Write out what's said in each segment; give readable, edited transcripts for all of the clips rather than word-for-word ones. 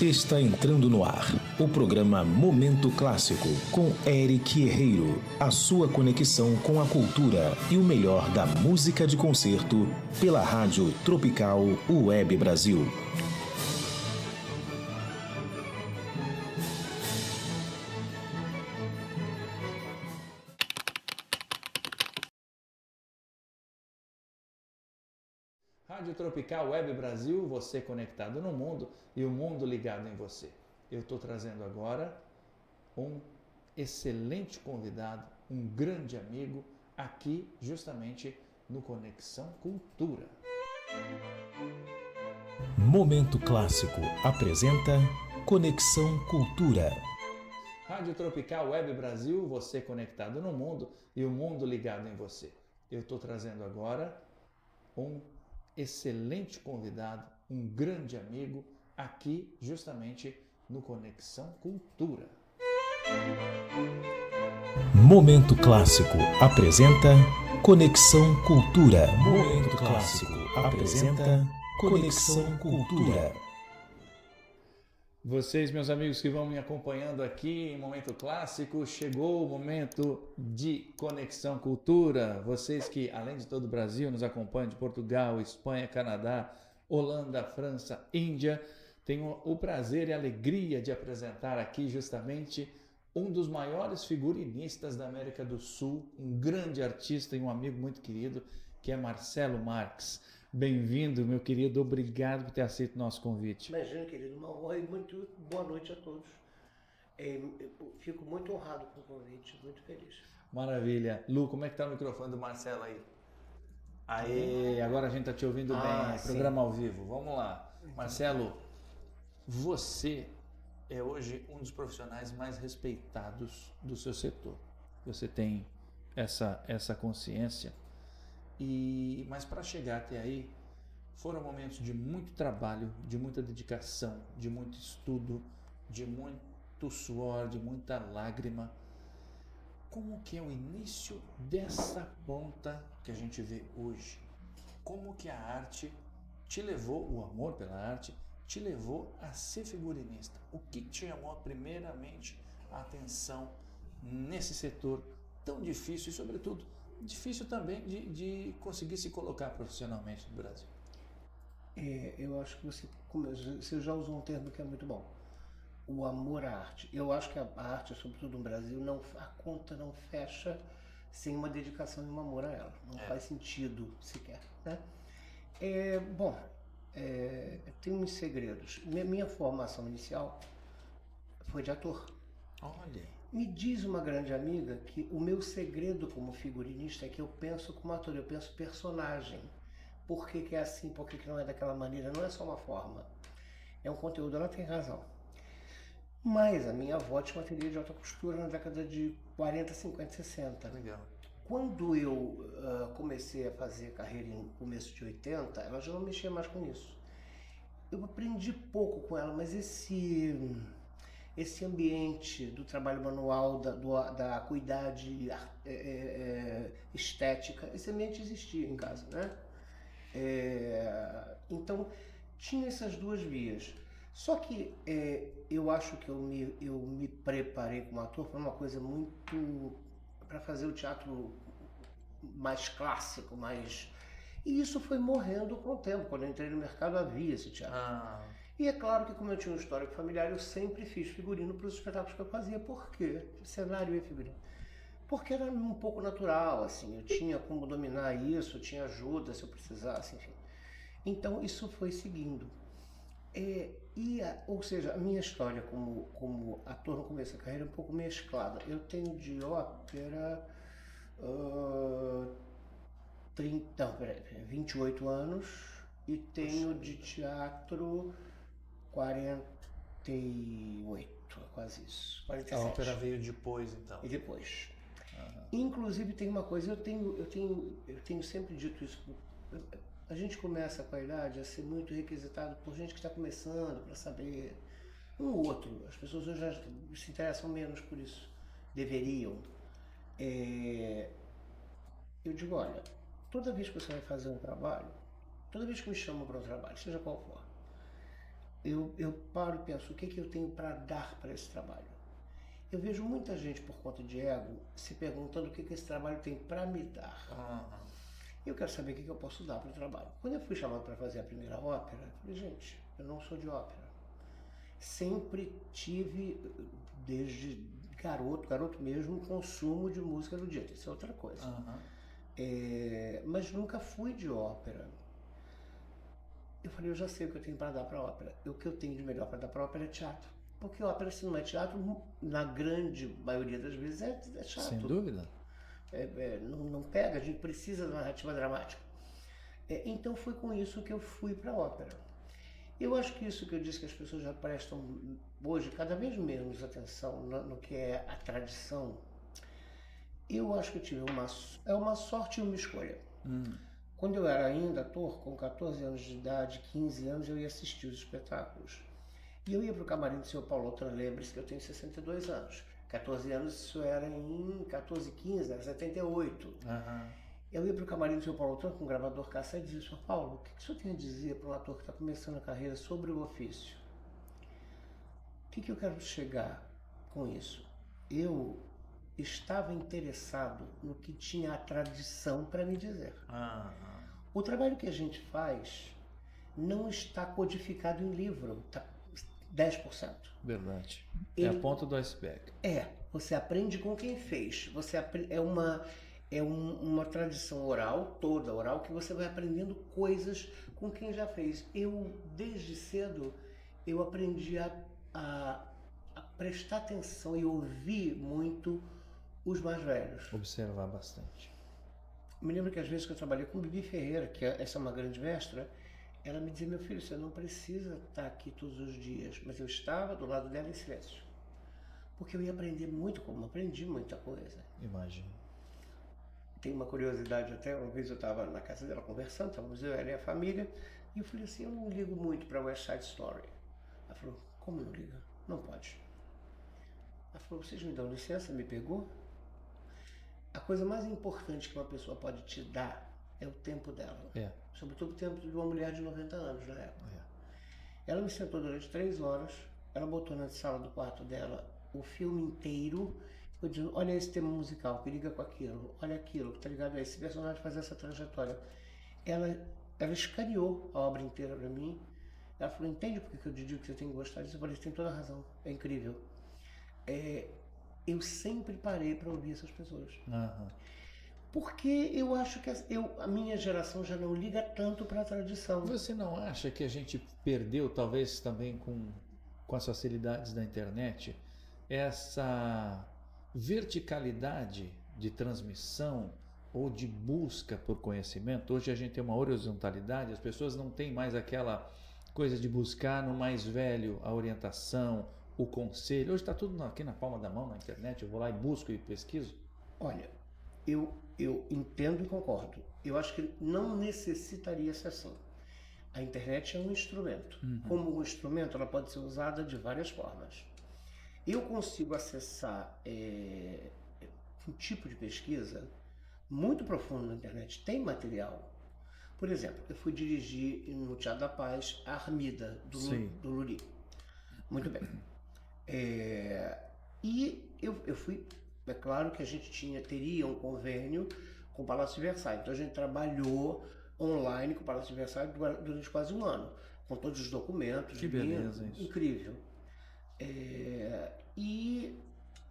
Está entrando no ar o programa Momento Clássico com Eric Herreiro, a sua conexão com a cultura e o melhor da música de concerto pela Rádio Tropical Web Brasil. Rádio Tropical Web Brasil, você conectado no mundo e o mundo ligado em você. Eu estou trazendo agora um excelente convidado, um grande amigo, aqui justamente no Conexão Cultura. Momento Clássico apresenta Conexão Cultura. Rádio Tropical Web Brasil, você conectado no mundo e o mundo ligado em você. Eu estou trazendo agora um excelente convidado, um grande amigo, aqui justamente no Conexão Cultura. Momento Clássico apresenta Conexão Cultura. Momento Clássico apresenta Conexão Cultura. Vocês, meus amigos que vão me acompanhando aqui em Momento Clássico, chegou o momento de Conexão Cultura. Vocês que, além de todo o Brasil, nos acompanham de Portugal, Espanha, Canadá, Holanda, França, Índia, tenho o prazer e a alegria de apresentar aqui justamente um dos maiores figurinistas da América do Sul, um grande artista e um amigo muito querido, que é Marcelo Marques. Bem-vindo, meu querido. Obrigado por ter aceito o nosso convite. Imagina, querido, uma honra e muito boa noite a todos. Eu fico muito honrado com o convite, muito feliz. Maravilha. Lu, como é que tá o microfone do Marcelo aí? Aê, agora a gente tá te ouvindo bem. Sim. Programa ao vivo. Vamos lá. Marcelo, você é hoje um dos profissionais mais respeitados do seu setor. Você tem essa consciência. Mas para chegar até aí, foram momentos de muito trabalho, de muita dedicação, de muito estudo, de muito suor, de muita lágrima. Como que é o início dessa ponta que a gente vê hoje? Como que a arte te levou, o amor pela arte, te levou a ser figurinista? O que te chamou primeiramente a atenção nesse setor tão difícil e, sobretudo, difícil também de conseguir se colocar profissionalmente no Brasil? Eu acho que você já usou um termo que é muito bom. O amor à arte. Eu acho que a arte, sobretudo no Brasil, a conta não fecha sem uma dedicação e um amor a ela. Não faz sentido sequer, né? Tem uns segredos. Minha formação inicial foi de ator. Olha. Me diz uma grande amiga que o meu segredo como figurinista é que eu penso como ator, eu penso personagem. Por que é assim, por que não é daquela maneira? Não é só uma forma. É um conteúdo, ela tem razão. Mas a minha avó tinha uma ateliê de alta costura na década de 40, 50, 60. Legal. Quando eu comecei a fazer carreira em começo de 80, ela já não mexia mais com isso. Eu aprendi pouco com ela, mas esse ambiente do trabalho manual, da cuidade estética, esse ambiente existia em casa, né? Então, tinha essas duas vias. Só que eu acho que eu me preparei como ator para uma coisa muito... para fazer o teatro mais clássico, E isso foi morrendo com o tempo. Quando eu entrei no mercado, havia esse teatro. E é claro que, como eu tinha um histórico familiar, eu sempre fiz figurino para os espetáculos que eu fazia. Por quê? Cenário e figurino. Porque era um pouco natural, assim. Eu tinha como dominar isso, eu tinha ajuda se eu precisasse, enfim. Então, isso foi seguindo. Ou seja, a minha história como ator no começo da carreira é um pouco mesclada. Eu tenho de ópera 28 anos e tenho de teatro 48, quase isso. 47. A ópera veio depois, então. E depois. Inclusive tem uma coisa, eu tenho sempre dito isso. A gente começa com a idade a ser muito requisitado por gente que está começando, para saber ou outro. As pessoas hoje já se interessam menos por isso. Deveriam. Eu digo, olha, toda vez que você vai fazer um trabalho, toda vez que me chamam para um trabalho, seja qual for, eu paro e penso, o que eu tenho para dar para esse trabalho? Eu vejo muita gente, por conta de ego, se perguntando o que esse trabalho tem para me dar. Eu quero saber o que eu posso dar para o trabalho. Quando eu fui chamado para fazer a primeira ópera, eu falei, gente, eu não sou de ópera. Sempre tive, desde garoto mesmo, consumo de música erudita, isso é outra coisa. Mas nunca fui de ópera. Eu falei, eu já sei o que eu tenho para dar para a ópera. O que eu tenho de melhor para dar para a ópera é teatro. Porque ópera, se não é teatro, na grande maioria das vezes é chato. Sem dúvida. Não pega, a gente precisa de uma narrativa dramática. Então foi com isso que eu fui para a ópera. Eu acho que isso que eu disse, que as pessoas já prestam hoje cada vez menos atenção no que é a tradição, eu acho que eu tive uma sorte e uma escolha. Quando eu era ainda ator, com 14 anos de idade, 15 anos, eu ia assistir os espetáculos. E eu ia para o camarim do seu Paulo Autran, lembre-se que eu tenho 62 anos. 14 anos, isso era em 14, 15, era 78. Eu ia para o camarim do seu Paulo Autran com um gravador cassete e dizia, Sr. Paulo, o que o senhor tem a dizer para um ator que está começando a carreira sobre o ofício? O que eu quero chegar com isso? Eu estava interessado no que tinha a tradição para me dizer. O trabalho que a gente faz não está codificado em livro, está 10%. Verdade. É a ponta do iceberg. Você aprende com quem fez. É uma tradição oral, toda oral, que você vai aprendendo coisas com quem já fez. Eu, desde cedo, eu aprendi a prestar atenção e ouvir muito os mais velhos. Observar bastante. Me lembro que às vezes que eu trabalhei com Bibi Ferreira, que essa é uma grande mestra, ela me dizia, meu filho, você não precisa estar aqui todos os dias. Mas eu estava do lado dela em silêncio. Porque eu ia aprender muito, como aprendi muita coisa. Imagino. Tem uma curiosidade até, uma vez eu estava na casa dela conversando, estávamos eu, ela e a família, e eu falei assim, eu não ligo muito para West Side Story. Ela falou, como não liga? Não pode. Ela falou, vocês me dão licença, me pegou? A coisa mais importante que uma pessoa pode te dar é o tempo dela. Sobretudo o tempo de uma mulher de 90 anos na época. Ela me sentou durante 3 horas, ela botou na sala do quarto dela o filme inteiro, eu dizendo, olha esse tema musical que liga com aquilo, olha aquilo, que tá ligado a esse personagem fazer essa trajetória. Ela escaneou a obra inteira para mim. Ela falou, entende por que eu digo que você tem que gostar disso? Eu falei, você tem toda a razão, é incrível. Eu sempre parei para ouvir essas pessoas. Porque eu acho que a minha geração já não liga tanto para a tradição. Você não acha que a gente perdeu, talvez também com as facilidades da internet, essa verticalidade de transmissão ou de busca por conhecimento? Hoje a gente tem uma horizontalidade, as pessoas não têm mais aquela coisa de buscar no mais velho a orientação, o conselho. Hoje está tudo aqui na palma da mão, na internet, eu vou lá e busco e pesquiso. Olha, eu entendo e concordo. Eu acho que não necessitaria ser assim. A internet é um instrumento. Como um instrumento, ela pode ser usada de várias formas. Eu consigo acessar um tipo de pesquisa muito profundo na internet. Tem material. Por exemplo, eu fui dirigir no Teatro da Paz a Armida, do Luri. Muito bem. E eu fui... É claro que a gente teria um convênio com o Palácio de Versailles. Então a gente trabalhou online com o Palácio de Versailles durante quase um ano, com todos os documentos. Que beleza isso. Incrível. E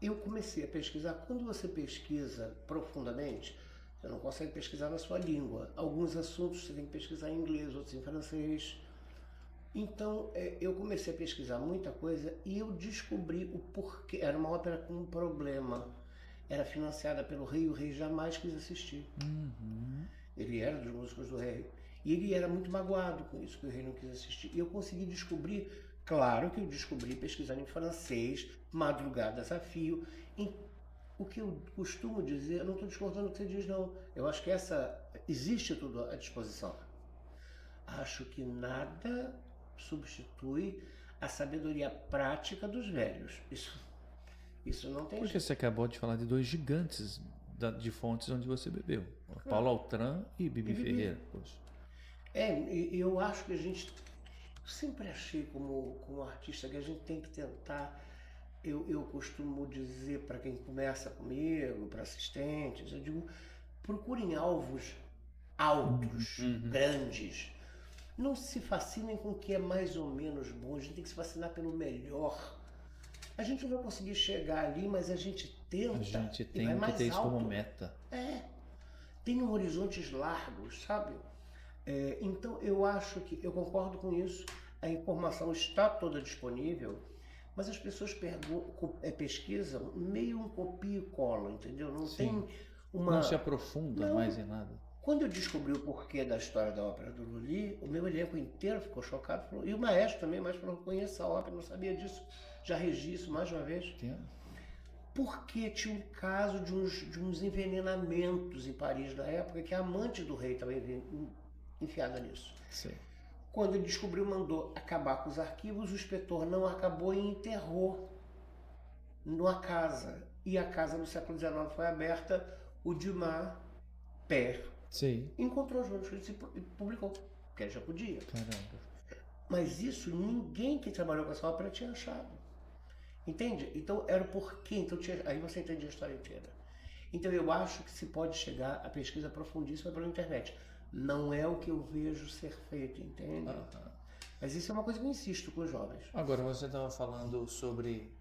eu comecei a pesquisar. Quando você pesquisa profundamente, você não consegue pesquisar na sua língua. Alguns assuntos você tem que pesquisar em inglês, outros em francês. Então eu comecei a pesquisar muita coisa e eu descobri o porquê. Era uma ópera com um problema. Era financiada pelo rei e o rei jamais quis assistir. Ele era dos músicos do rei. E ele era muito magoado com isso, que o rei não quis assistir. E eu consegui descobrir, claro que eu descobri pesquisando em francês, madrugadas a fio. O que eu costumo dizer, eu não estou discordando do que você diz, não. Eu acho que existe tudo à disposição. Acho que nada substitui a sabedoria prática dos velhos. Isso não tem Porque jeito. você acabou de falar de 2 gigantes de fontes onde você bebeu. Paulo Autran e Bibi Ferreira. Poxa. Eu acho que a gente sempre achei como artista que a gente tem que tentar. Eu costumo dizer para quem começa comigo, para assistentes, eu digo, procurem alvos altos, grandes. Não se fascinem com o que é mais ou menos bom, a gente tem que se fascinar pelo melhor. A gente não vai conseguir chegar ali, mas a gente tenta. A gente e tem vai que mais ter isso alto. como meta. Tem horizontes largos, sabe? Então eu acho que, eu concordo com isso, a informação está toda disponível, mas as pessoas pesquisam meio um copia e cola, entendeu? Não Sim. tem uma... Não se aprofunda Não. mais em nada. Quando eu descobri o porquê da história da ópera do Lully, o meu elenco inteiro ficou chocado, falou, e o maestro também, mas falou, conheço a ópera, não sabia disso, já regi isso mais uma vez. Entendo. Porque tinha um caso de uns envenenamentos em Paris na época, que a amante do rei estava enfiada nisso. Sim. Quando ele descobriu, mandou acabar com os arquivos, o inspetor não acabou e enterrou numa casa. E a casa no século XIX foi aberta, o Dumas Père Sim. encontrou os manuscritos e publicou, porque ele já podia. Caramba. Mas isso ninguém que trabalhou com essa ópera tinha achado. Entende? Então era o porquê, então aí você entende a história inteira. Então eu acho que se pode chegar a pesquisa profundíssima pela internet. Não é o que eu vejo ser feito, entende? Mas isso é uma coisa que eu insisto com os jovens. Agora, você estava falando sobre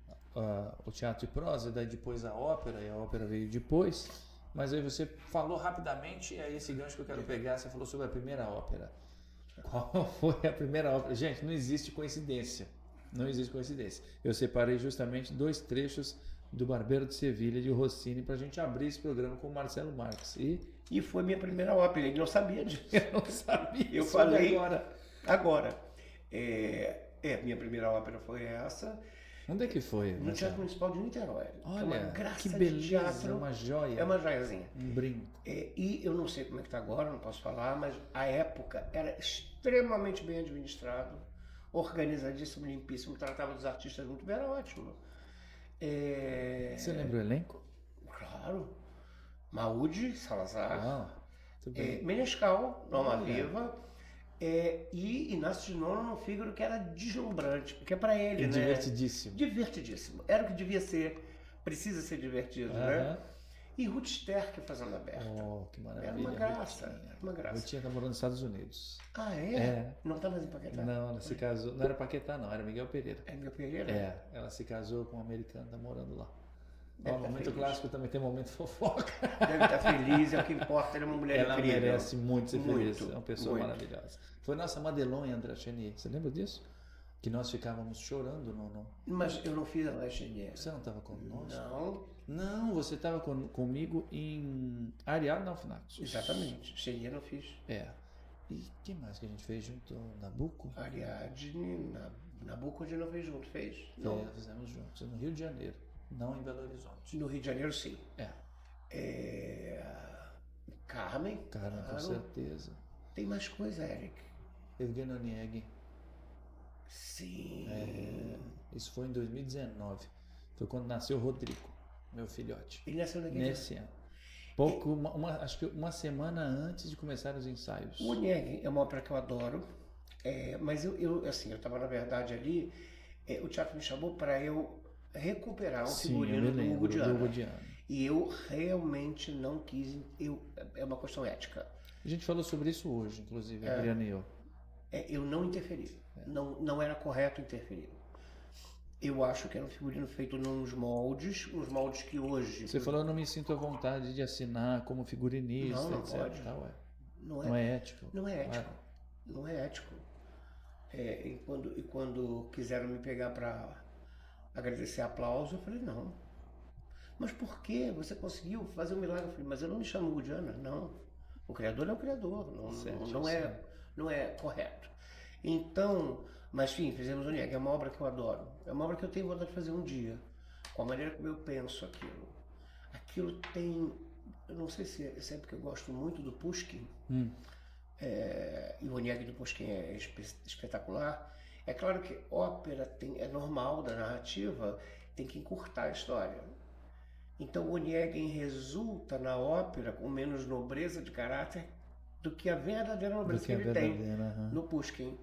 o teatro e prosa, daí depois a ópera, e a ópera veio depois, mas aí você falou rapidamente, e aí esse gancho que eu quero pegar, você falou sobre a primeira ópera. Qual foi a primeira ópera? Gente, não existe coincidência. Não existe coincidência. Eu separei justamente 2 trechos do Barbeiro de Sevilha, de Rossini, para a gente abrir esse programa com o Marcelo Marques. E foi minha primeira ópera, ele não sabia disso. Eu não sabia. Eu falei agora. Minha primeira ópera foi essa. Onde é que foi? No Teatro Municipal de Niterói. Olha, é uma graça que beleza, de teatro. é uma joia. É uma joiazinha. Um brinco. E eu não sei como é que está agora, não posso falar, mas a época era extremamente bem administrado, organizadíssimo, limpíssimo, tratava dos artistas muito bem, era ótimo. Você lembra o elenco? Claro. Maúde, Salazar, Muito bem. Menescal, Norma Viva, e Inácio de Nono no Fígaro, que era deslumbrante, porque é para ele, né? Divertidíssimo. Divertidíssimo. Era o que devia ser, precisa ser divertido, né? E Ruth Sterk fazendo aberta. Oh, que maravilha. Era uma graça, uma graça. Rutinha tá morando nos Estados Unidos. Ah, é? Não tá mais em Paquetá? Não, ela se casou. Não era Paquetá, não, era Miguel Pereira. É Miguel Pereira? Ela se casou com um americano, tá morando lá. Momento feliz. clássico também tem momento fofoca. Deve estar feliz, é o que importa, ela é uma mulher Ela incrível. merece muito ser feliz, Muito, é uma pessoa muito. maravilhosa. Foi nossa Madelon e André Chenier, você lembra disso? Que nós ficávamos chorando no... Mas eu não fiz a La Chenier. Você não estava conosco? Não, Não, você estava comigo em Ariadne Alfinax. exatamente. Chenier não fiz. E o que mais que a gente fez junto? Nabucco? Ariadne, Nabucco a gente não fez junto, fez? Não. Fizemos juntos, no Rio de Janeiro, não em Belo Horizonte. No Rio de Janeiro, sim. Carmen, Carmen, com claro. certeza. Tem mais coisa, Eric. Evgeny Onegin. Sim. Isso foi em 2019. Foi quando nasceu o Rodrigo, meu filhote. Ele nasceu naquele Nesse ano. Acho que uma semana antes de começar os ensaios. O Onegin é uma ópera que eu adoro, mas eu estava na verdade ali, o teatro me chamou para eu recuperar um figurino do Hugo Diana. E eu realmente não quis, é uma questão ética. A gente falou sobre isso hoje, inclusive, Adriana e eu. Eu não interferi, não era correto interferir. Eu acho que era um figurino feito nos moldes, uns moldes que hoje... Você falou, eu não me sinto à vontade de assinar como figurinista, não etc. pode. Não é ético. Não é ético. Claro. Não é ético. E quando quiseram me pegar para agradecer aplauso, eu falei, não. Mas por quê? Você conseguiu fazer um milagre? Eu falei, mas eu não me chamo Hugo Diana, não. O criador é o criador, não é correto. Então, mas enfim, fizemos o Onegin, é uma obra que eu adoro. É uma obra que eu tenho vontade de fazer um dia, com a maneira como eu penso aquilo. Aquilo tem, eu não sei se é porque eu gosto muito do Pushkin, e o Onegin do Pushkin é espetacular. É claro que ópera é normal da narrativa, tem que encurtar a história. Então o Onegin resulta na ópera com menos nobreza de caráter do que a verdadeira nobreza que ele tem no Pushkin,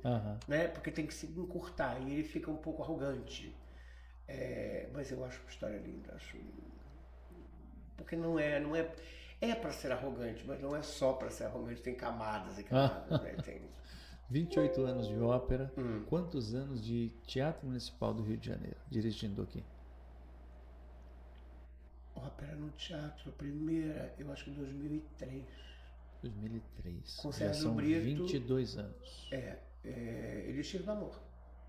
né? Porque tem que se encurtar e ele fica um pouco arrogante. Mas eu acho uma história linda, porque não é para ser arrogante, mas não é só para ser arrogante, tem camadas e camadas, né? Tem 28 anos de ópera, quantos anos de Teatro Municipal do Rio de Janeiro, dirigindo aqui? Ópera no teatro, primeira, eu acho que 2003. 2003. Com Já Sérgio são Brito, 22 anos. Elixir do Amor.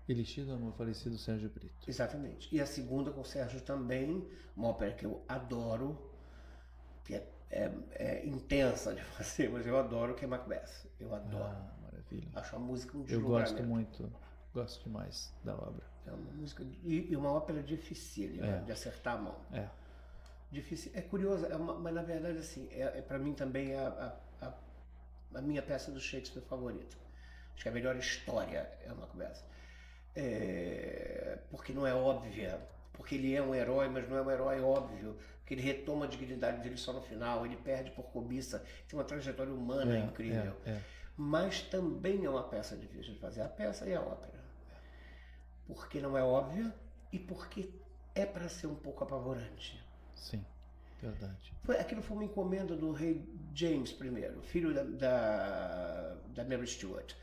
Elixir do Amor, falecido Sérgio Brito. Exatamente. E a segunda com Sérgio também, uma ópera que eu adoro, que é intensa de fazer, mas eu adoro, que é Macbeth. Eu adoro. Maravilha. Acho a música um Eu deslumbramento. gosto muito, gosto demais da obra. É uma música e uma ópera difícil de acertar a mão. Difícil. É curioso, mas na verdade assim, para mim também é a minha peça do Shakespeare favorita. Acho que a melhor história é a Macbeth. Porque não é óbvia, porque ele é um herói, mas não é um herói óbvio, porque ele retoma a dignidade dele só no final, ele perde por cobiça, tem uma trajetória humana incrível. Mas também é uma peça difícil de fazer, a peça e a ópera. Porque não é óbvia e porque é para ser um pouco apavorante. Sim, verdade. Aquilo foi uma encomenda do rei James I, filho da Mary Stuart.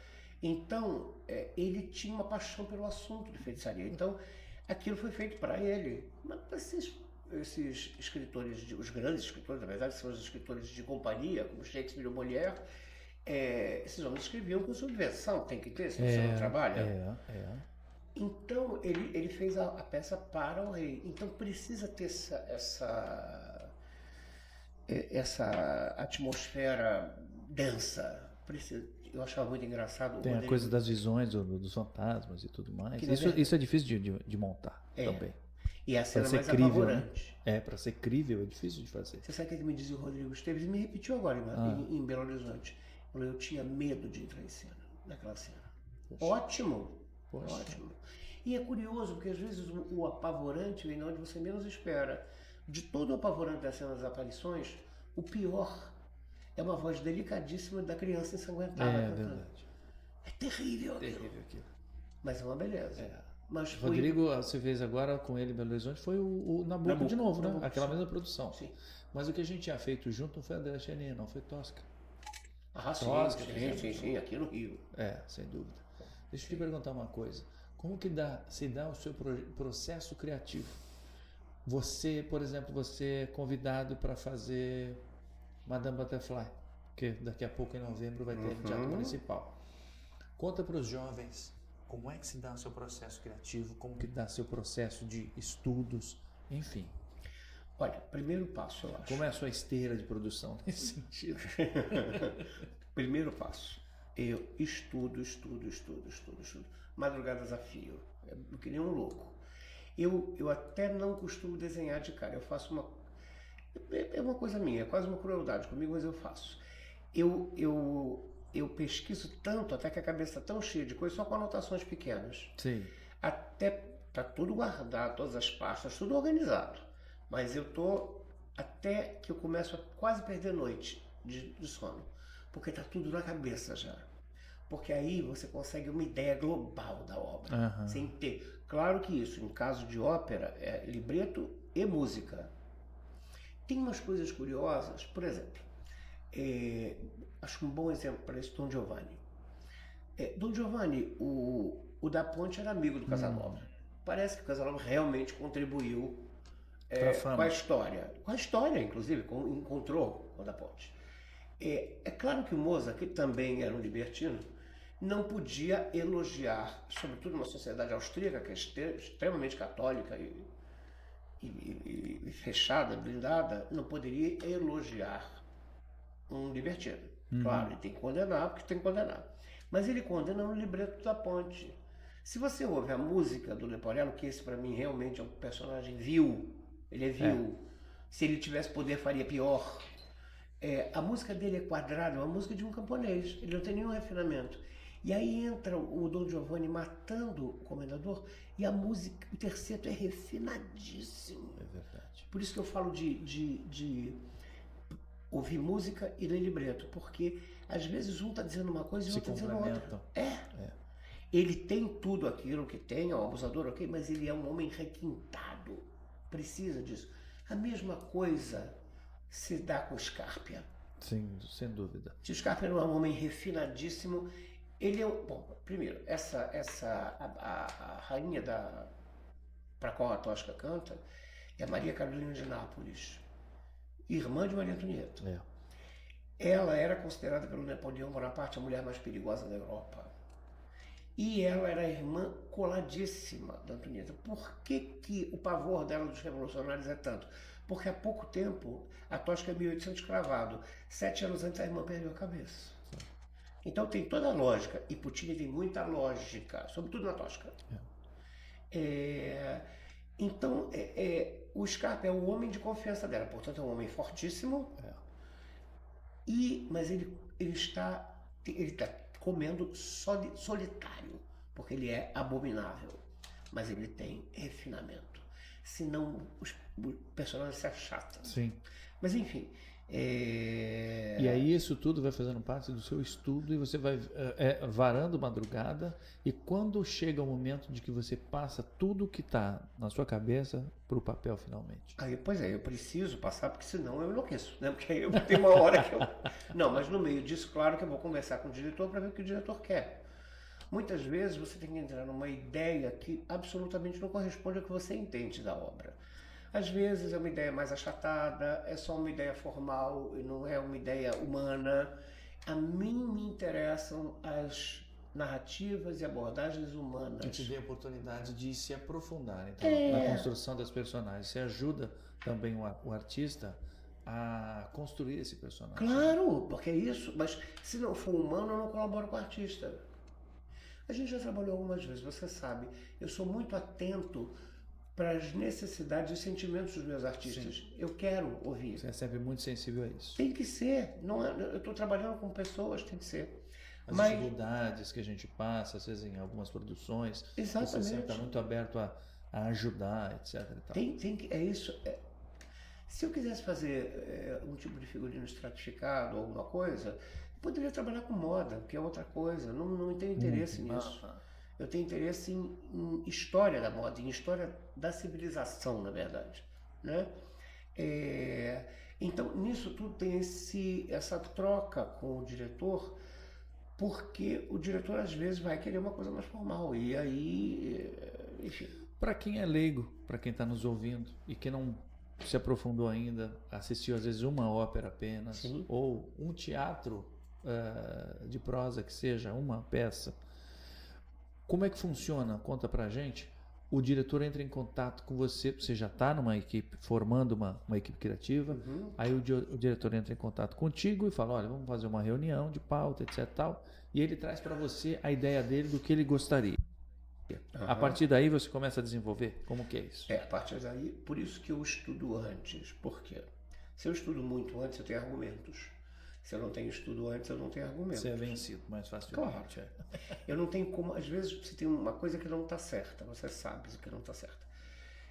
Então, ele tinha uma paixão pelo assunto de feitiçaria. Então, aquilo foi feito para ele. Mas esses escritores, os grandes escritores, na verdade, são os escritores de companhia, como Shakespeare e Molière, esses homens escreviam com subversão, tem que ter, se você não trabalha. Então, ele fez a peça para o rei. Então, precisa ter essa atmosfera densa. Eu achava muito engraçado. Tem a coisa das visões, dos fantasmas e tudo mais. Que, isso é difícil de montar também. E a cena mais crível, apavorante. Né? Para ser crível é difícil de fazer. Você sabe o que me dizia o Rodrigo Esteves? E me repetiu agora em Belo Horizonte. Eu tinha medo de entrar em cena, naquela cena. Poxa. Ótimo. E é curioso, porque às vezes o apavorante vem onde você menos espera. De todo o apavorante das cenas das aparições, o pior é uma voz delicadíssima da criança ensanguentada cantando. Verdade. É terrível aquilo. Mas é uma beleza. Mas Rodrigo, você fez agora com ele em Belo Horizonte, foi o Nabucco de novo, né? Nabucco, aquela mesma produção. Sim. Mas o que a gente tinha feito junto não foi André Chenier, não, foi Tosca. Tosca, sim, aqui no Rio. Sem dúvida. Deixa eu te perguntar uma coisa. Como que se dá o seu processo criativo? Você, por exemplo, você é convidado para fazer Madame Butterfly, que daqui a pouco em novembro vai ter no Teatro Municipal. Conta para os jovens como é que se dá o seu processo criativo, como que dá seu processo de estudos, enfim. Olha, primeiro passo, eu acho. Como é a sua esteira de produção nesse sentido? Primeiro passo. Eu estudo. Madrugadas a fio. Eu que nem um louco. Eu até não costumo desenhar de cara. Eu faço uma... É uma coisa minha, é quase uma crueldade comigo, mas eu faço. Eu pesquiso tanto, até que a cabeça está tão cheia de coisas, só com anotações pequenas. Sim. Até tá tudo guardado, todas as pastas, tudo organizado. Mas eu tô até que eu começo a quase perder noite de sono. Porque tá tudo na cabeça já. Porque aí você consegue uma ideia global da obra, sem ter. Claro que isso, em caso de ópera, é libreto e música. Tem umas coisas curiosas, por exemplo, acho um bom exemplo para isso, Don Giovanni. Don Giovanni, o Da Ponte era amigo do Casanova. Parece que o Casanova realmente contribuiu com a história. Com a história, inclusive, encontrou o Da Ponte. É claro que o Mozart, que também era um libertino, não podia elogiar, sobretudo uma sociedade austríaca, que é extremamente católica e fechada, blindada, não poderia elogiar um libertino. Claro, ele tem que condenar, porque tem que condenar. Mas ele condena no libreto da Ponte. Se você ouve a música do Leporello, que esse para mim realmente é um personagem vil, ele é vil. Se ele tivesse poder, faria pior. A música dele é quadrada, é uma música de um camponês, ele não tem nenhum refinamento. E aí entra o Don Giovanni matando o comendador e a música, o terceto é refinadíssimo. É verdade. Por isso que eu falo de ouvir música e ler libreto, porque às vezes um está dizendo uma coisa e o Se outro está dizendo outra. complementam. Ele tem tudo aquilo que tem, é um abusador, ok, mas ele é um homem requintado, precisa disso. A mesma coisa se dá com Scarpia. Sim, sem dúvida. Se o Scarpia não é um homem refinadíssimo, ele é um... Bom, primeiro, a rainha para qual a Tosca canta é Maria Carolina de Nápoles, irmã de Maria Antonieta. Ela era considerada pelo Napoleão Bonaparte a mulher mais perigosa da Europa. E ela era a irmã coladíssima da Antonieta. Por que o pavor dela dos revolucionários é tanto? Porque há pouco tempo, a Tosca é 1800 cravado. 7 anos antes a irmã perdeu a cabeça. Então tem toda a lógica. E Puccini tem muita lógica, sobretudo na Tosca. Então, o Scarpa é o homem de confiança dela. Portanto, é um homem fortíssimo. Mas ele está comendo solitário, porque ele é abominável, mas ele tem refinamento, senão o personagem se achata. Sim. Mas enfim... E aí isso tudo vai fazendo parte do seu estudo e você vai varando madrugada, e quando chega o momento de que você passa tudo que está na sua cabeça para o papel finalmente? Pois é, eu preciso passar, porque senão eu enlouqueço, né? Porque aí eu tenho uma hora que eu... Não, mas no meio disso, claro que eu vou conversar com o diretor para ver o que o diretor quer. Muitas vezes você tem que entrar numa ideia que absolutamente não corresponde ao que você entende da obra. Às vezes é uma ideia mais achatada, é só uma ideia formal e não é uma ideia humana. A mim me interessam as narrativas e abordagens humanas. E te dê a oportunidade de se aprofundar então, na construção das personagens. Você ajuda também o artista a construir esse personagem. Claro, porque é isso. Mas se não for humano, eu não colaboro com o artista. A gente já trabalhou algumas vezes, você sabe. Eu sou muito atento para as necessidades e sentimentos dos meus artistas. Sim. Eu quero ouvir. Você é sempre muito sensível a isso. Tem que ser. Não é, eu estou trabalhando com pessoas, tem que ser. As dificuldades que a gente passa, às vezes em algumas produções. Exatamente. Você sempre está muito aberto a ajudar, etc. E tal. Tem que, é isso. Se eu quisesse fazer um tipo de figurino estratificado ou alguma coisa, eu poderia trabalhar com moda, que é outra coisa. Não tenho interesse nisso. Eu tenho interesse em história da moda, em história da civilização, na verdade, né? Então, nisso tudo tem essa troca com o diretor, porque o diretor às vezes vai querer uma coisa mais formal, e aí, enfim. Para quem é leigo, para quem está nos ouvindo e que não se aprofundou ainda, assistiu às vezes uma ópera apenas, sim, ou um teatro de prosa que seja, uma peça, como é que funciona? Conta pra gente. O diretor entra em contato com você, você já está numa equipe, formando uma equipe criativa, aí o diretor entra em contato contigo e fala, olha, vamos fazer uma reunião de pauta, etc. Tal, e ele traz para você a ideia dele do que ele gostaria. A partir daí você começa a desenvolver? Como que é isso? A partir daí, por isso que eu estudo antes. Por quê? Se eu estudo muito antes, eu tenho argumentos. Se eu não tenho estudo antes, eu não tenho argumentos. Você é vencido mais facilmente. Claro. Eu não tenho como... Às vezes você tem uma coisa que não está certa, você sabe o que não está certo.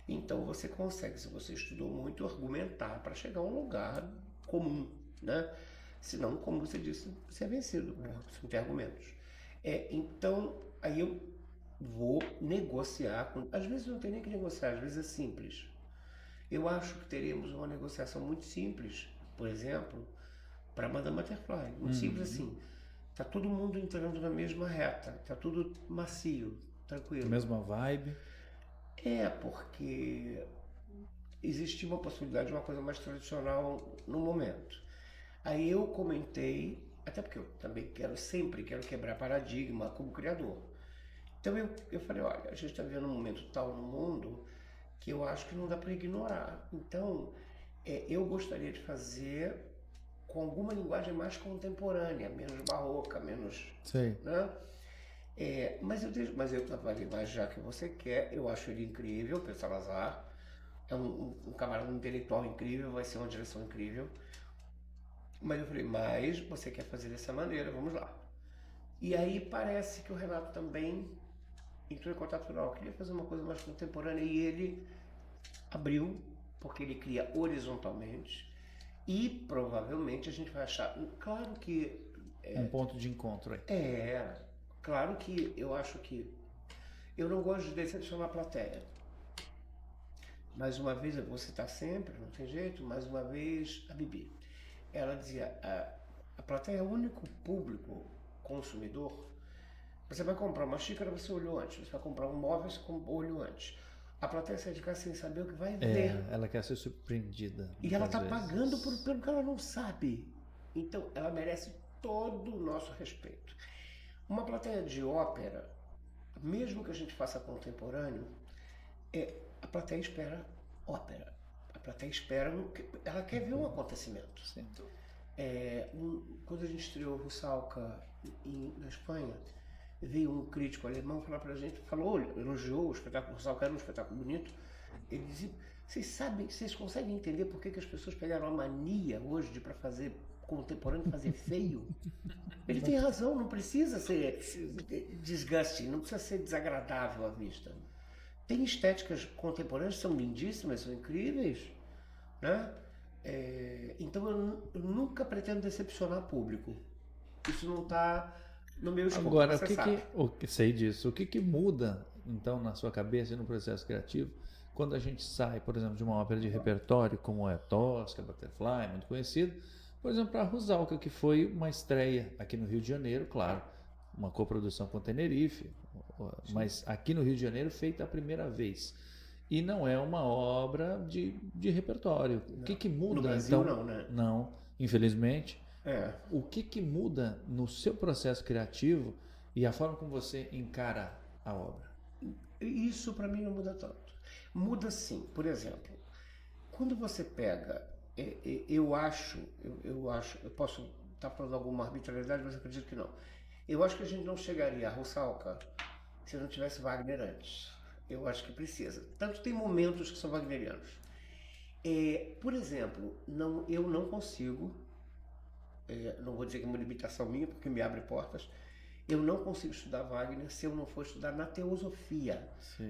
Então você consegue, se você estudou muito, argumentar para chegar a um lugar comum, né? Senão, como você disse, você é vencido, você não tem argumentos. Então, aí eu vou negociar. Às vezes não tem nem que negociar, às vezes é simples. Eu acho que teremos uma negociação muito simples, por exemplo, para Madame Butterfly, muito simples assim. Tá todo mundo entrando na mesma reta, tá tudo macio, tranquilo. Mesma vibe. Porque existia uma possibilidade de uma coisa mais tradicional no momento. Aí eu comentei, até porque eu também sempre quero quebrar paradigma como criador. Então eu falei, olha, a gente está vivendo um momento tal no mundo que eu acho que não dá para ignorar. Então, eu gostaria de fazer com alguma linguagem mais contemporânea, menos barroca, menos... Sei. Né? Mas eu falei, mas já que você quer, eu acho ele incrível, Pedro Salazar, é um camarada intelectual incrível, vai ser uma direção incrível. Mas eu falei, mas você quer fazer dessa maneira, vamos lá. E aí parece que o Renato também entrou em contato com ele, queria fazer uma coisa mais contemporânea, e ele abriu, porque ele cria horizontalmente. E provavelmente a gente vai achar, claro que um ponto de encontro aí. Claro que eu acho que eu não gosto de decepcionar a plateia. Mais uma vez, eu vou citar sempre, não tem jeito, mais uma vez a Bibi. Ela dizia, a plateia é o único público consumidor. Você vai comprar uma xícara, você olhou antes. Você vai comprar um móvel, você olhou antes. A plateia sai de casa sem saber o que vai ver. Ela quer ser surpreendida. E ela está pagando pelo que ela não sabe. Então, ela merece todo o nosso respeito. Uma plateia de ópera, mesmo que a gente faça contemporâneo, a plateia espera ópera. A plateia espera, ela quer ver um acontecimento. Sim. Quando a gente estreou Rusalka na Espanha, veio um crítico alemão falar pra gente, elogiou o espetáculo. Rusalka era um espetáculo bonito. Ele dizia, vocês conseguem entender por que as pessoas pegaram a mania hoje de para fazer contemporâneo, fazer feio? Ele tem razão, não precisa ser disgusting, não precisa ser desagradável à vista. Tem estéticas contemporâneas que são lindíssimas, são incríveis, né? Então eu nunca pretendo decepcionar o público. Isso não está no meu escopo. Agora, sei disso. O que muda, então, na sua cabeça e no processo criativo, quando a gente sai, por exemplo, de uma ópera de repertório, como é Tosca, Butterfly, muito conhecido, por exemplo, para a Rusalka, que foi uma estreia aqui no Rio de Janeiro, claro, uma coprodução com Tenerife, mas aqui no Rio de Janeiro feita a primeira vez. E não é uma obra de repertório. O que muda? No Brasil, então, não, né? Não, infelizmente. O que muda no seu processo criativo e a forma como você encara a obra? Isso para mim não muda tanto. Muda sim. Por exemplo, quando você pega, eu posso estar falando alguma arbitrariedade, mas eu acredito que não. Eu acho que a gente não chegaria a Rusalka se não tivesse Wagner antes. Eu acho que precisa. Tanto tem momentos que são wagnerianos. Por exemplo, eu não consigo, não vou dizer que é uma limitação minha, porque me abre portas, eu não consigo estudar Wagner se eu não for estudar na teosofia,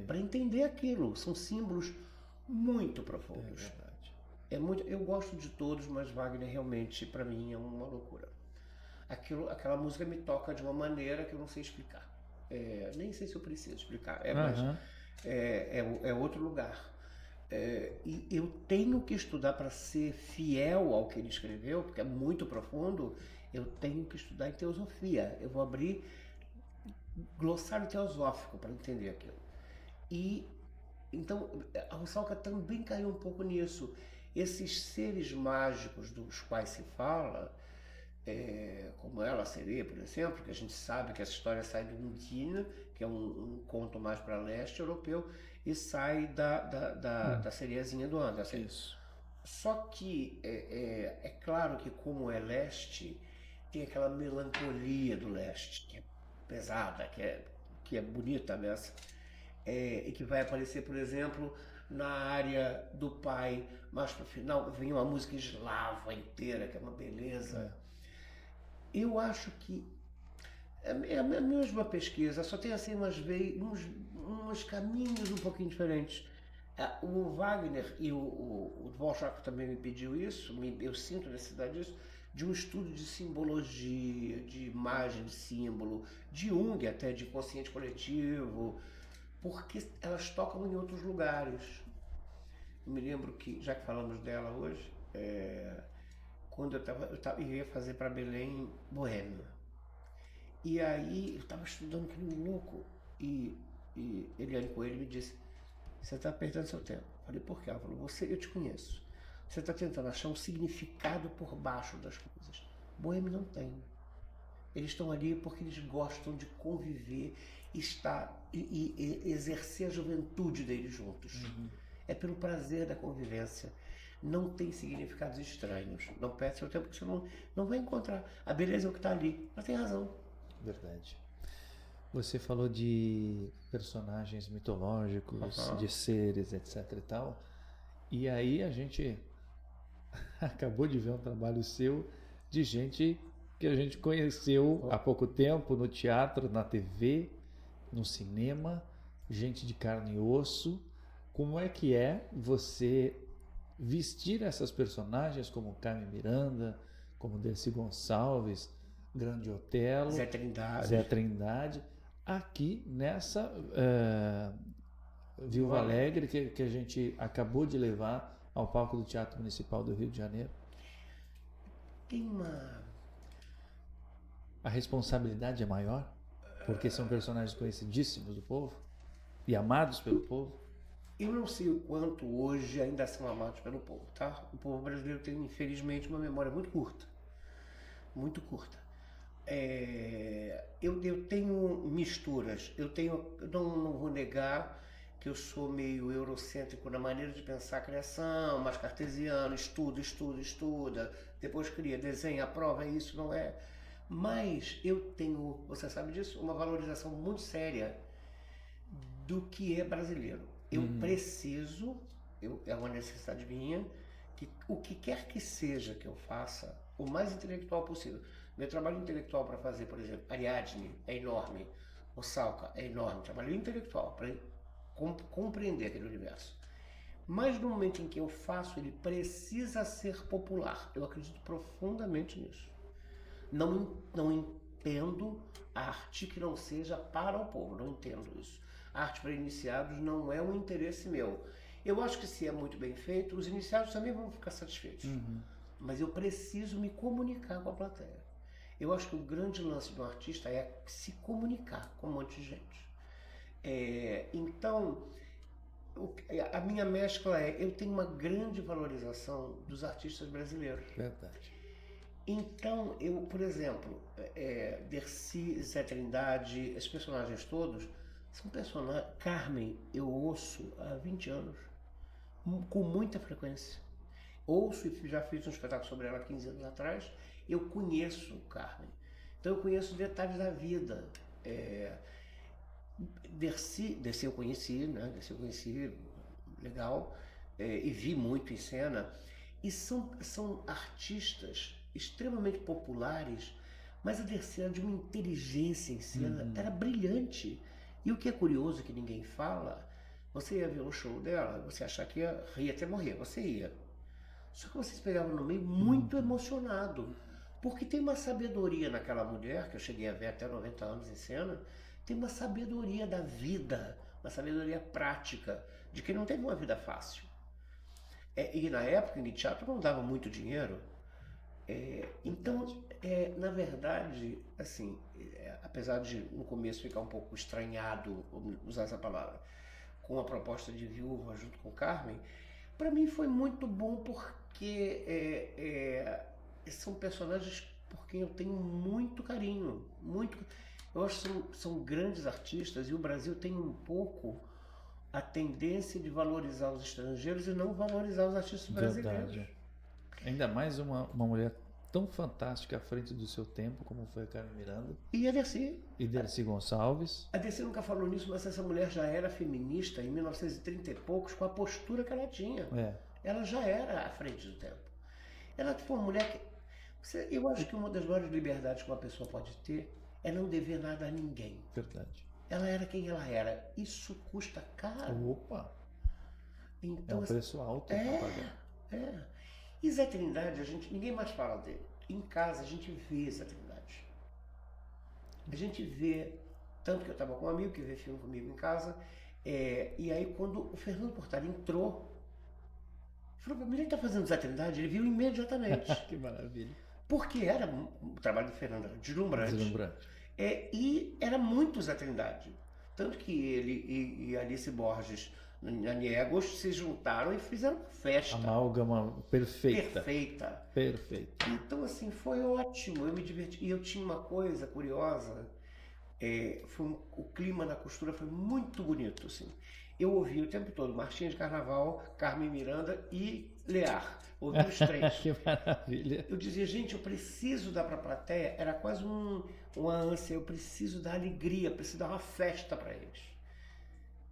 para entender aquilo. São símbolos muito profundos. É verdade. Eu gosto de todos, mas Wagner realmente, para mim, é uma loucura. Aquela música me toca de uma maneira que eu não sei explicar. Nem sei se eu preciso explicar, mas é outro lugar. E eu tenho que estudar para ser fiel ao que ele escreveu, porque é muito profundo. Eu tenho que estudar em teosofia. Eu vou abrir glossário teosófico para entender aquilo. E então a Rusalka também caiu um pouco nisso. Esses seres mágicos dos quais se fala, como ela, a sereia, por exemplo, que a gente sabe que essa história sai do Undine, que é um conto mais para leste europeu, e sai da sereiazinha do Andersen. Isso. Só que é claro que, como é leste, tem aquela melancolia do leste, que é pesada, que é bonita mesmo, e que vai aparecer, por exemplo, na área do pai, mais para o final, vem uma música eslava inteira, que é uma beleza. Eu acho que é a mesma pesquisa, só tem assim uns caminhos um pouquinho diferentes. O Wagner e o Dvorak também me pediu isso, eu sinto necessidade disso, de um estudo de simbologia, de imagem de símbolo, de Jung até, de consciente coletivo, porque elas tocam em outros lugares. Eu me lembro que, já que falamos dela hoje, quando eu ia fazer para Belém, Boêmia. E aí eu estava estudando que nem louco, e Eliane Coelho me disse, você está perdendo seu tempo. Eu falei, por quê? Ela falou, eu te conheço. Você está tentando achar um significado por baixo das coisas. Boêmia não tem. Eles estão ali porque eles gostam de conviver e exercer a juventude deles juntos. Uhum. É pelo prazer da convivência. Não tem significados estranhos. Não perde seu tempo, porque você não vai encontrar. A beleza é o que está ali. Ela tem razão. Verdade. Você falou de personagens mitológicos, de seres, etc e tal. E aí a gente acabou de ver um trabalho seu de gente que a gente conheceu há pouco tempo no teatro, na TV, no cinema, gente de carne e osso. Como é que é você vestir essas personagens como Carmen Miranda, como Dercy Gonçalves, Grande Otelo, Zé Trindade, aqui nessa Viúva Alegre que a gente acabou de levar ao palco do Teatro Municipal do Rio de Janeiro. A responsabilidade é maior, porque são personagens conhecidíssimos do povo e amados pelo povo. Eu não sei o quanto hoje ainda são amados pelo povo, tá? O povo brasileiro tem, infelizmente, uma memória muito curta. Muito curta. Eu tenho misturas. Não vou negar que eu sou meio eurocêntrico na maneira de pensar a criação, mais cartesiano, estuda, depois cria, desenha, aprova, isso não é. Mas eu tenho, você sabe disso, uma valorização muito séria do que é brasileiro. Eu preciso, é uma necessidade minha, que o que quer que seja que eu faça, o mais intelectual possível. Meu trabalho intelectual para fazer, por exemplo, Ariadne é enorme, o Salca é enorme, trabalho intelectual para compreender aquele universo. Mas no momento em que eu faço, ele precisa ser popular. Eu acredito profundamente nisso. Não entendo arte que não seja para o povo, não entendo isso. Arte para iniciados não é um interesse meu. Eu acho que se é muito bem feito, os iniciados também vão ficar satisfeitos. Mas eu preciso me comunicar com a plateia. Eu acho que o grande lance do artista é se comunicar com um monte de gente. Então, a minha mescla eu tenho uma grande valorização dos artistas brasileiros. Verdade. Então, eu, por exemplo, Dercy, Zé Trindade, esses personagens todos, são personagens... Carmen, eu ouço há 20 anos, com muita frequência. Ouço e já fiz um espetáculo sobre ela há 15 anos atrás. Eu conheço Carmen. Então eu conheço detalhes da vida. Dercy eu conheci, né? Dercy eu conheci, legal, e vi muito em cena. E são artistas extremamente populares, mas a Dercy era de uma inteligência em cena, era brilhante. E o que é curioso, que ninguém fala, você ia ver um show dela, você achar que ia rir até morrer, você ia. Só que você se pegava no meio muito emocionado, porque tem uma sabedoria naquela mulher, que eu cheguei a ver até 90 anos em cena, tem uma sabedoria da vida, uma sabedoria prática, de que não teve uma vida fácil. E na época, em teatro, não dava muito dinheiro. Então, na verdade, assim, apesar de no começo ficar um pouco estranhado, vou usar essa palavra, com a proposta de Viúva junto com Carmen, para mim foi muito bom porque são personagens por quem eu tenho muito carinho, eu acho que são grandes artistas, e o Brasil tem um pouco a tendência de valorizar os estrangeiros e não valorizar os artistas brasileiros. Verdade. Ainda mais uma mulher tão fantástica à frente do seu tempo, como foi a Carmen Miranda. E a Dercy. E Dercy Gonçalves. A Dercy nunca falou nisso, mas essa mulher já era feminista em 1930 e poucos, com a postura que ela tinha. Ela já era à frente do tempo. Ela foi uma mulher que... Eu acho que uma das maiores liberdades que uma pessoa pode ter é não dever nada a ninguém. Verdade. Ela era quem ela era. Isso custa caro. Opa! Então, é um preço alto para pagar. E Zé Trindade, ninguém mais fala dele. Em casa a gente vê Zé Trindade. A gente vê, tanto que eu estava com um amigo que vê filme comigo em casa, e aí quando o Fernando Portari entrou, falou para mim, ele está fazendo Zé Trindade? Ele viu imediatamente. Que maravilha. Porque era o trabalho do Fernando, era deslumbrante. E era muito Zé Trindade. Tanto que ele e Alice Borges, na Niegos, se juntaram e fizeram uma festa. Amálgama perfeita. Perfeita. Então, assim, foi ótimo, eu me diverti. E eu tinha uma coisa curiosa, o clima na costura foi muito bonito, assim. Eu ouvi o tempo todo Marchinha de Carnaval, Carmen Miranda e Lear. Ouvi os três. Que maravilha. Eu dizia, gente, eu preciso dar para a plateia, era quase uma ânsia, eu preciso dar alegria, preciso dar uma festa para eles.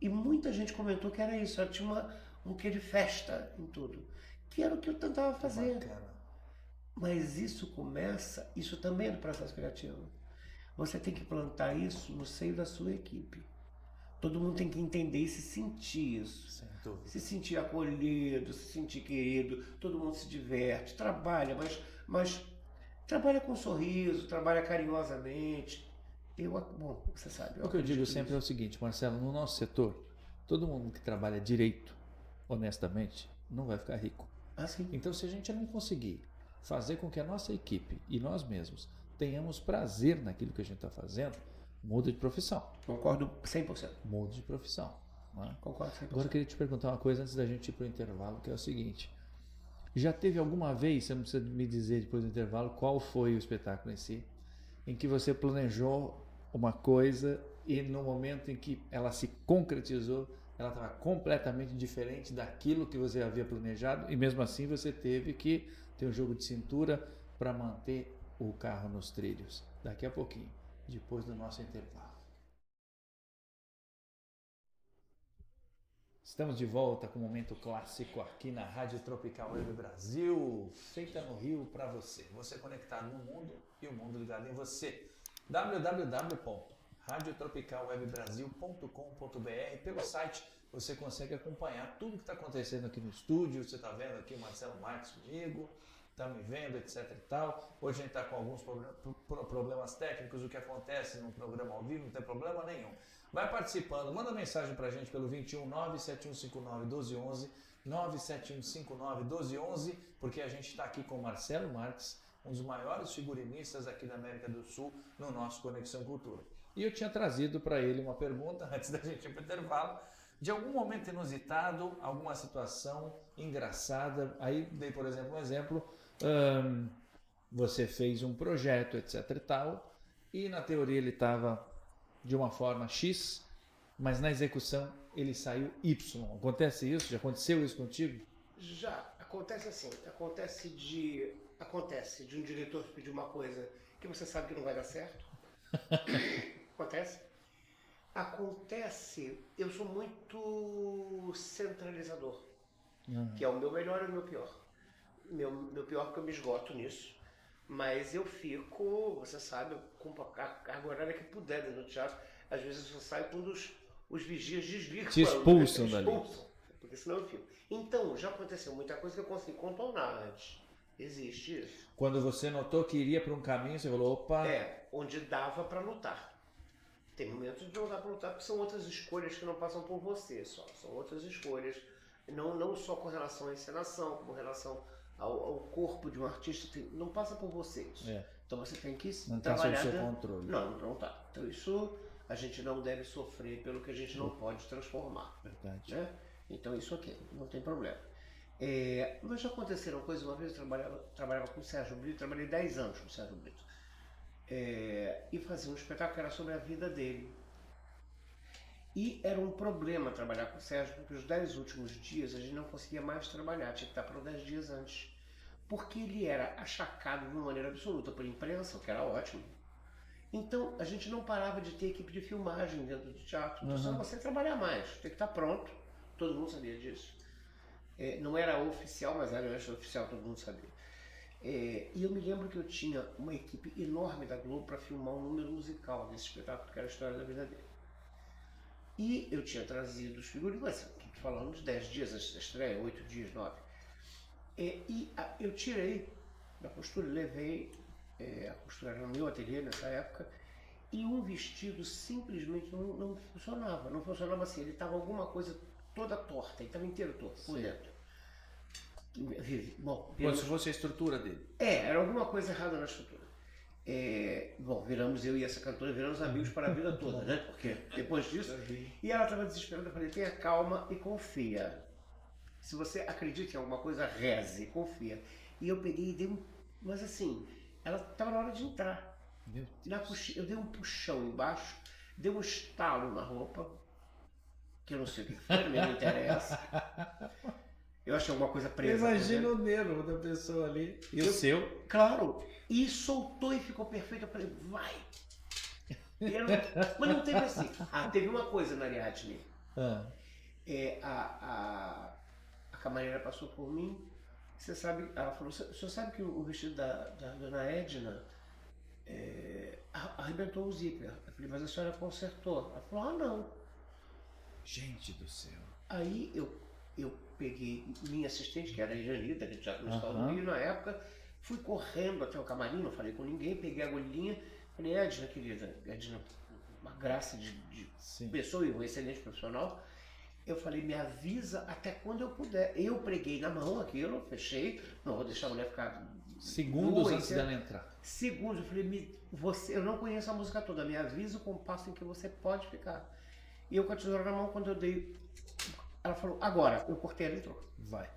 E muita gente comentou que era isso, ela tinha um quê de festa em tudo, que era o que eu tentava fazer. Bacana. Mas isso também é do processo criativo. Você tem que plantar isso no seio da sua equipe. Todo mundo tem que entender e se sentir isso. Sem dúvida. Se sentir acolhido, se sentir querido, todo mundo se diverte, trabalha, mas Trabalha com sorriso, trabalha carinhosamente. Bom, você sabe. O que eu digo sempre é o seguinte, Marcelo, no nosso setor, todo mundo que trabalha direito, honestamente, não vai ficar rico. Sim. Então, se a gente não conseguir fazer com que a nossa equipe e nós mesmos tenhamos prazer naquilo que a gente está fazendo, muda de profissão. Concordo 100%. Muda de profissão. Né? Concordo 100%. Agora eu queria te perguntar uma coisa antes da gente ir para o intervalo, que é o seguinte. Já teve alguma vez, você não precisa me dizer depois do intervalo, qual foi o espetáculo em si, em que você planejou uma coisa e no momento em que ela se concretizou, ela estava completamente diferente daquilo que você havia planejado e mesmo assim você teve que ter um jogo de cintura para manter o carro nos trilhos. Daqui a pouquinho, depois do nosso intervalo. Estamos de volta com o Momento Clássico aqui na Rádio Tropical Web Brasil, feita no Rio para você. Você conectado no mundo e o mundo ligado em você. www.radiotropicalwebbrasil.com.br. Pelo site você consegue acompanhar tudo que está acontecendo aqui no estúdio. Você está vendo aqui o Marcelo Marques comigo, está me vendo, etc e tal. Hoje a gente está com alguns problemas técnicos, o que acontece num programa ao vivo, não tem problema nenhum. Vai participando, manda mensagem para a gente pelo 21 97159 1211, 97159 1211, porque a gente está aqui com o Marcelo Marques, um dos maiores figurinistas aqui da América do Sul, no nosso Conexão Cultura. E eu tinha trazido para ele uma pergunta, antes da gente ir para o intervalo, de algum momento inusitado, alguma situação engraçada. Aí dei, por exemplo, um exemplo, você fez um projeto, etc e tal, e na teoria ele estava de uma forma X, mas na execução ele saiu Y. Acontece isso? Já aconteceu isso contigo? Já. Acontece assim. Acontece de um diretor pedir uma coisa que você sabe que não vai dar certo. Acontece, eu sou muito centralizador, que é o meu melhor e o meu pior. Meu pior porque eu me esgoto nisso. Mas eu fico, você sabe, com a carga horária que puder dentro do teatro. Às vezes eu saio quando os vigias desligam. Te expulsam dali. Porque senão eu fico. Então, já aconteceu muita coisa que eu consegui contornar antes. Existe isso. Quando você notou que iria para um caminho, você falou, opa... onde dava para lutar. Tem momentos de não dar para lutar, porque são outras escolhas que não passam por você só. São outras escolhas, não só com relação à encenação, como com relação ao corpo de um artista, não passa por você isso. Então você tem que trabalhar... Não está sob seu controle. Não está. Então isso a gente não deve sofrer pelo que a gente não pode transformar. Verdade. Né? Então isso aqui, não tem problema. Mas já aconteceram coisas, uma vez eu trabalhava com o Sérgio Brito, trabalhei 10 anos com o Sérgio Brito. E fazia um espetáculo que era sobre a vida dele. E era um problema trabalhar com o Sérgio, porque os 10 últimos dias a gente não conseguia mais trabalhar, tinha que estar para os 10 dias antes. Porque ele era achacado de uma maneira absoluta pela imprensa, o que era ótimo. Então a gente não parava de ter equipe de filmagem dentro do teatro, então só você trabalhar mais, tem que estar pronto, todo mundo sabia disso. Não era oficial, mas era extra-oficial, todo mundo sabia. E eu me lembro que eu tinha uma equipe enorme da Globo para filmar um número musical desse espetáculo, que era a história da vida dele. E eu tinha trazido os figurinos, falando de 10 dias, a estreia, 8 dias, 9. Eu tirei da costura, levei, a costura era no meu ateliê nessa época, e um vestido simplesmente não funcionava. Não funcionava assim, ele estava alguma coisa toda torta, ele estava inteiro torto por dentro. Como se fosse a estrutura dele. Era alguma coisa errada na estrutura. Viramos, eu e essa cantora, viramos amigos para a vida toda, né? Porque depois disso... E ela estava desesperada, eu falei, tenha calma e confia. Se você acredita em alguma coisa, reze, confia. E eu peguei e dei mas assim, ela estava na hora de entrar. Eu dei um puxão embaixo, dei um estalo na roupa, que eu não sei o que foi, não me interessa. Eu achei alguma coisa presa. Imagina o nervo da pessoa ali. E o seu? Claro. E soltou e ficou perfeito. Eu falei, vai. Mas não teve assim. Teve uma coisa na Ariadne. A camareira passou por mim. Você sabe, ela falou, o senhor sabe que o vestido da dona Edna arrebentou o zíper. Eu falei, mas a senhora consertou. Ela falou, não. Gente do céu. Aí eu peguei minha assistente, que era a Janita, que já no Estado do Rio na época, Fui correndo até o camarim, não falei com ninguém, peguei a agulhinha, falei, Edna, querida, Edna, uma graça de pessoa e um excelente profissional. Eu falei, me avisa até quando eu puder. Eu preguei na mão aquilo, fechei, não vou deixar a mulher ficar... Segundos antes dela entrar. Segundos, eu falei, eu não conheço a música toda, me avisa o compasso em que você pode ficar. E eu com a tesoura na mão, quando eu dei, ela falou, agora, eu cortei, ela entrou. Vai.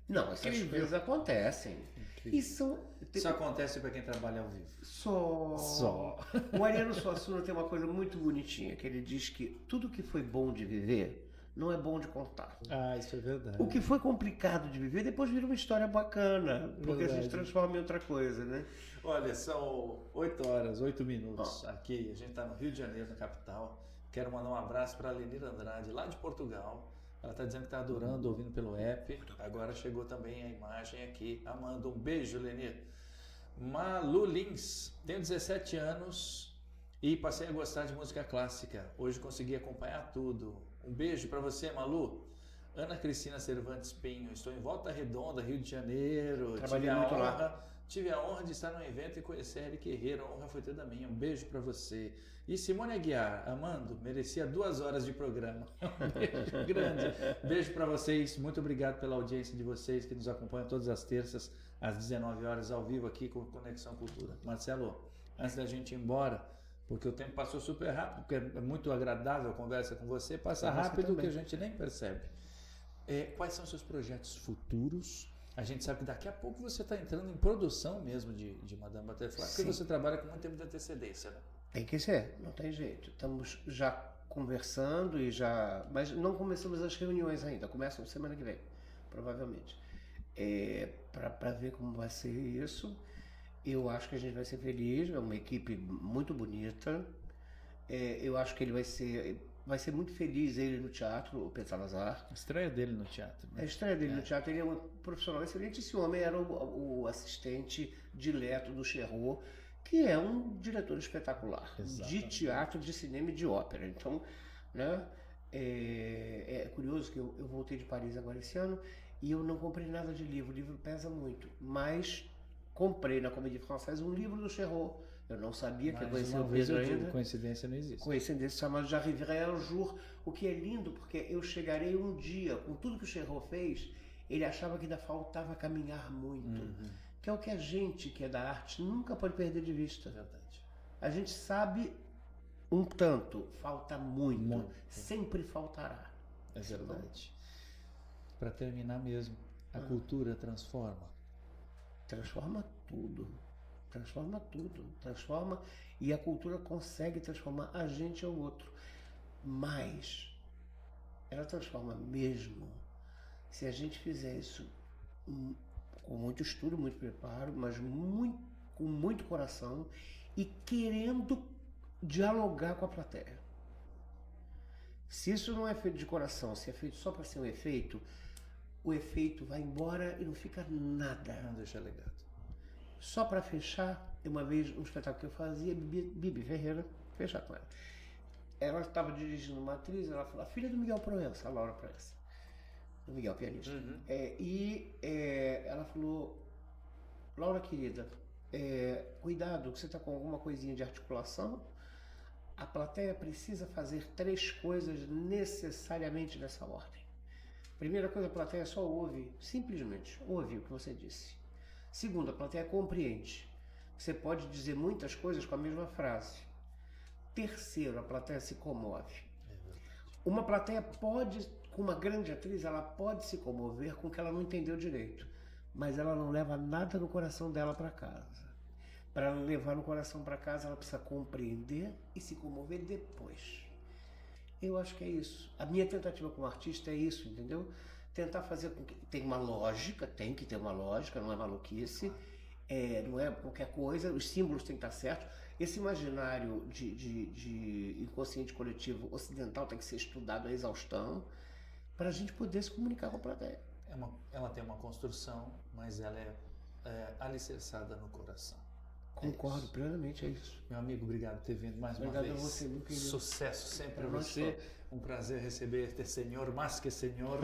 Não, essas coisas acontecem. Isso acontece para quem trabalha ao vivo. Só. O Ariano Suassuna tem uma coisa muito bonitinha, que ele diz que tudo que foi bom de viver não é bom de contar. Ah, isso é verdade. O que foi complicado de viver, depois vira uma história bacana, porque a gente transforma em outra coisa, né? Olha, são 8 horas, 8 minutos aqui, a gente está no Rio de Janeiro, na capital. Quero mandar um abraço para a Lenir Andrade, lá de Portugal. Ela está dizendo que está adorando, ouvindo pelo app. Agora chegou também a imagem aqui. Amanda, um beijo, Lenir. Malu Lins, tenho 17 anos e passei a gostar de música clássica. Hoje consegui acompanhar tudo. Um beijo para você, Malu. Ana Cristina Cervantes Pinho, estou em Volta Redonda, Rio de Janeiro. Tive a honra de estar no evento e conhecer Eric Herrera. A honra foi toda minha. Um beijo para você. E Simone Aguiar, Amando, merecia 2 horas de programa. Um beijo grande. Beijo para vocês. Muito obrigado pela audiência de vocês que nos acompanham todas as terças, às 19 horas, ao vivo aqui com Conexão Cultura. Marcelo, antes da gente ir embora, porque o tempo passou super rápido, porque é muito agradável a conversa com você, passa rápido que a gente nem percebe. Quais são os seus projetos futuros? A gente sabe que daqui a pouco você está entrando em produção mesmo de Madame Butterfly, porque você trabalha com muito tempo de antecedência, né? Tem que ser, não tem jeito. Estamos já conversando mas não começamos as reuniões ainda, começam semana que vem, provavelmente. Para ver como vai ser isso. Eu acho que a gente vai ser feliz, é uma equipe muito bonita. Eu acho que ele vai ser muito feliz, ele no teatro, o Pedro Salazar. A estreia dele no teatro. Né? A estreia dele no teatro, ele é um profissional excelente. Esse homem era o assistente dileto do Cherreau, que é um diretor espetacular. Exatamente. De teatro, de cinema e de ópera. Então, né, é curioso que eu voltei de Paris agora esse ano e eu não comprei nada de livro. O livro pesa muito, mas comprei na Comédie Française um livro do Cherreau. Eu não sabia que ia conhecer o Pedro ainda. Coincidência não existe. Coincidência chamada J'arriverai un jour, o que é lindo, porque eu chegarei um dia, com tudo que o Cherreau fez, ele achava que ainda faltava caminhar muito. Que é o que a gente, que é da arte, nunca pode perder de vista. Verdade. A gente sabe um tanto, falta muito. Sempre faltará. É verdade. Para terminar mesmo, a cultura transforma. Transforma tudo. Transforma tudo. Transforma, e a cultura consegue transformar a gente ao outro. Mas ela transforma mesmo se a gente fizer isso com muito estudo, muito preparo, mas com muito coração e querendo dialogar com a plateia. Se isso não é feito de coração, se é feito só para ser um efeito, o efeito vai embora e não fica nada. Não deixa legado. Só para fechar, uma vez um espetáculo que eu fazia, Bibi Ferreira, fechar com ela. Ela estava dirigindo uma atriz, ela falou, a filha do Miguel Proença, a Laura Proença. Do Miguel, pianista. Ela falou, Laura querida, cuidado, que você está com alguma coisinha de articulação. A plateia precisa fazer 3 coisas necessariamente nessa ordem. Primeira coisa, a plateia só ouve, simplesmente ouve o que você disse. Segundo, a plateia compreende. Você pode dizer muitas coisas com a mesma frase. Terceiro, a plateia se comove. Uma plateia pode, com uma grande atriz, ela pode se comover com o que ela não entendeu direito, mas ela não leva nada no coração dela para casa. Para ela levar no coração para casa, ela precisa compreender e se comover depois. Eu acho que é isso. A minha tentativa como artista é isso, entendeu? Tentar fazer com que tem uma lógica, tem que ter uma lógica, não é maluquice, não é qualquer coisa, os símbolos têm que estar certos. Esse imaginário de inconsciente coletivo ocidental tem que ser estudado à exaustão para a gente poder se comunicar com a plateia. Ela tem uma construção, mas ela é alicerçada no coração. Concordo plenamente, é isso. Meu amigo, obrigado por ter vindo mais uma vez. Obrigado a você, meu querido. Sucesso sempre a você. um prazer receber este senhor, mais que senhor,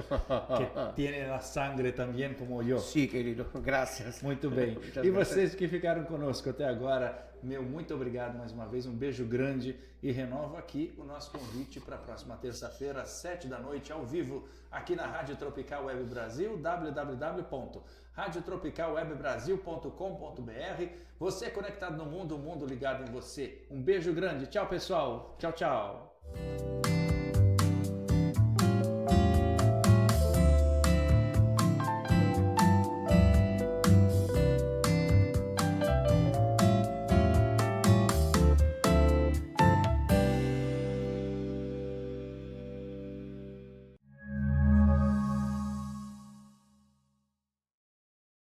que tem a sangre também como eu. Sim, querido, graças. Muito bem. E vocês que ficaram conosco até agora, meu muito obrigado mais uma vez, um beijo grande e renovo aqui o nosso convite para a próxima terça-feira, às 7 da noite, ao vivo, aqui na Rádio Tropical Web Brasil, www.radiotropicalwebbrasil.com.br. Você conectado no mundo, o mundo ligado em você. Um beijo grande. Tchau, pessoal. Tchau, tchau.